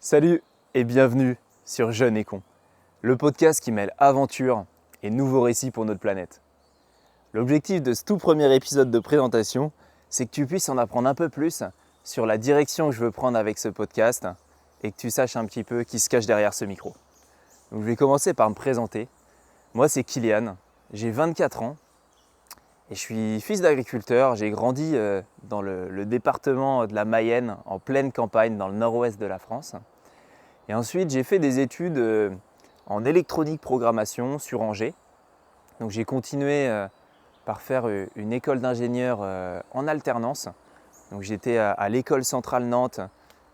Salut et bienvenue sur Jeune et Con, le podcast qui mêle aventure et nouveaux récits pour notre planète. L'objectif de ce tout premier épisode de présentation, c'est que tu puisses en apprendre un peu plus sur la direction que je veux prendre avec ce podcast et que tu saches un petit peu qui se cache derrière ce micro. Donc, je vais commencer par me présenter. Moi, c'est Kylian, j'ai 24 ans et je suis fils d'agriculteur. J'ai grandi dans le département de la Mayenne, en pleine campagne, dans le nord-ouest de la France. Et ensuite, j'ai fait des études en électronique programmation sur Angers. Donc j'ai continué par faire une école d'ingénieur en alternance. Donc j'étais à l'école centrale Nantes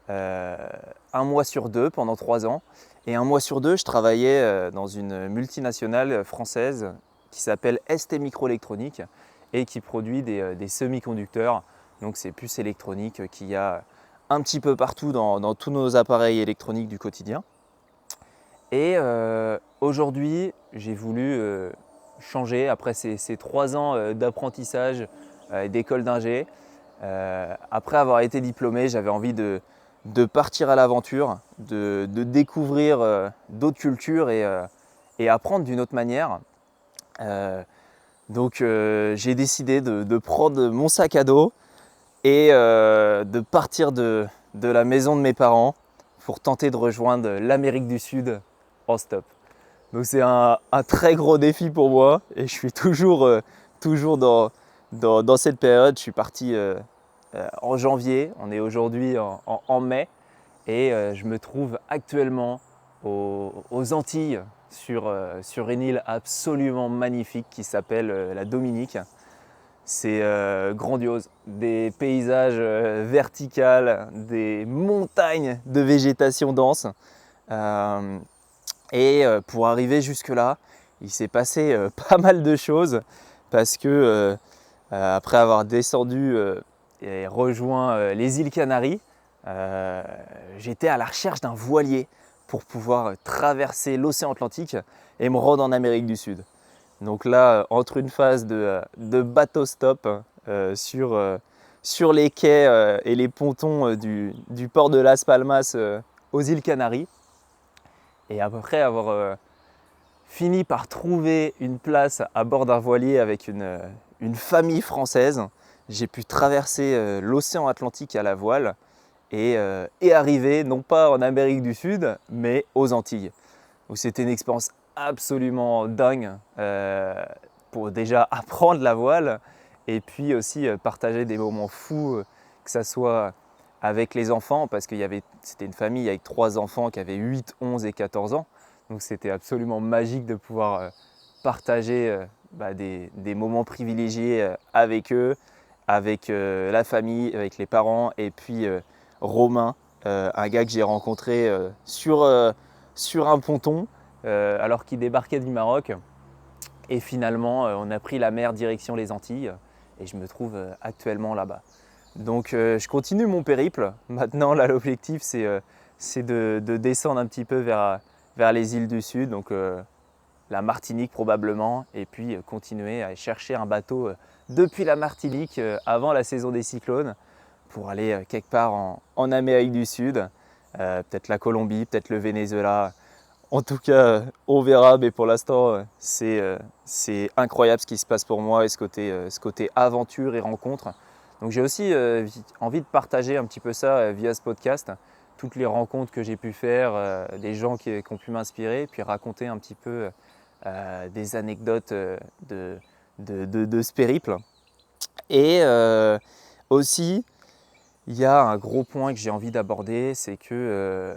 un mois sur deux pendant 3 ans. Et un mois sur deux, je travaillais dans une multinationale française qui s'appelle ST Microélectronique et qui produit des semi-conducteurs. Donc c'est puces électroniques qu'il y a un petit peu partout dans tous nos appareils électroniques du quotidien. Et aujourd'hui, j'ai voulu changer après ces 3 ans d'apprentissage d'école d'ingé. Après avoir été diplômé, j'avais envie de partir à l'aventure, de découvrir d'autres cultures et apprendre d'une autre manière. Donc j'ai décidé de prendre mon sac à dos et de partir de la maison de mes parents pour tenter de rejoindre l'Amérique du Sud en stop. Donc c'est un très gros défi pour moi et je suis toujours dans cette période. Je suis parti en janvier, on est aujourd'hui en mai et je me trouve actuellement aux Antilles sur une île absolument magnifique qui s'appelle la Dominique. C'est grandiose, des paysages verticaux, des montagnes de végétation dense. Et pour arriver jusque-là, il s'est passé pas mal de choses parce que après avoir descendu et rejoint les îles Canaries, j'étais à la recherche d'un voilier pour pouvoir traverser l'océan Atlantique et me rendre en Amérique du Sud. Donc là, entre une phase de bateau stop sur les quais et les pontons du port de Las Palmas aux îles Canaries, et après avoir fini par trouver une place à bord d'un voilier avec une famille française, j'ai pu traverser l'océan Atlantique à la voile et arriver non pas en Amérique du Sud, mais aux Antilles. Donc c'était une expérience absolument dingue pour déjà apprendre la voile et puis aussi partager des moments fous, que ça soit avec les enfants, parce que c'était une famille avec 3 enfants qui avaient 8, 11 et 14 ans. Donc c'était absolument magique de pouvoir partager des moments privilégiés avec eux, avec la famille, avec les parents et puis Romain, un gars que j'ai rencontré sur un ponton alors qu'il débarquait du Maroc. Et finalement, on a pris la mer direction les Antilles et je me trouve actuellement là-bas. Donc je continue mon périple. Maintenant, là, l'objectif, c'est de descendre un petit peu vers les îles du Sud, donc la Martinique probablement, et puis continuer à chercher un bateau depuis la Martinique avant la saison des cyclones pour aller quelque part en Amérique du Sud, peut-être la Colombie, peut-être le Venezuela. En tout cas, on verra, mais pour l'instant, c'est incroyable ce qui se passe pour moi et ce côté aventure et rencontre. Donc j'ai aussi envie de partager un petit peu ça via ce podcast, toutes les rencontres que j'ai pu faire, des gens qui ont pu m'inspirer, puis raconter un petit peu des anecdotes de ce périple. Et aussi, il y a un gros point que j'ai envie d'aborder, c'est que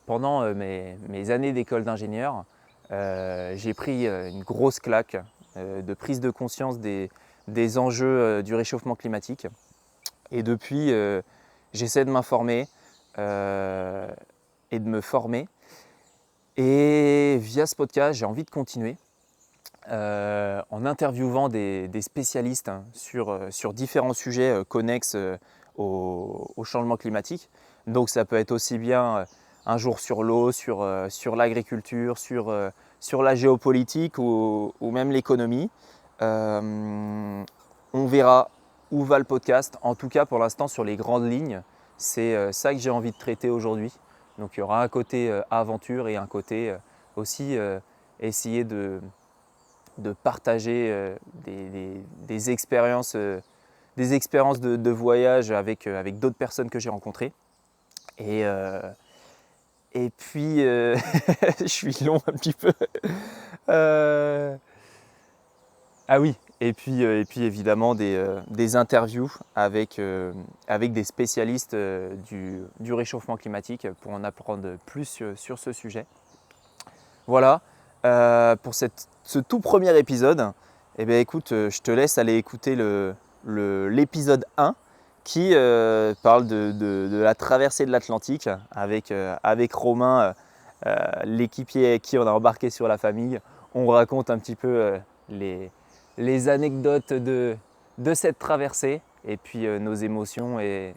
pendant mes années d'école d'ingénieur, j'ai pris une grosse claque de prise de conscience des enjeux du réchauffement climatique. Et depuis, j'essaie de m'informer et de me former. Et via ce podcast, j'ai envie de continuer en interviewant des spécialistes sur différents sujets connexes au changement climatique. Donc ça peut être aussi bien un jour sur l'eau, sur l'agriculture, sur la géopolitique ou même l'économie. On verra où va le podcast. En tout cas, pour l'instant, sur les grandes lignes, c'est ça que j'ai envie de traiter aujourd'hui. Donc il y aura un côté aventure et un côté aussi essayer de partager des expériences, de voyage avec d'autres personnes que j'ai rencontrées. Et puis, je suis long un petit peu. Ah oui, et puis évidemment des interviews avec des spécialistes du réchauffement climatique pour en apprendre plus sur ce sujet. Voilà, pour ce tout premier épisode, eh bien, écoute, je te laisse aller écouter l'épisode 1 qui parle de la traversée de l'Atlantique avec Romain, l'équipier avec qui on a embarqué sur la famille. On raconte un petit peu les anecdotes de cette traversée et puis nos émotions et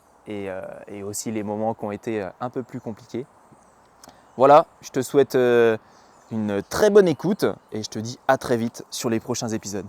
aussi les moments qui ont été un peu plus compliqués. Voilà, je te souhaite une très bonne écoute et je te dis à très vite sur les prochains épisodes.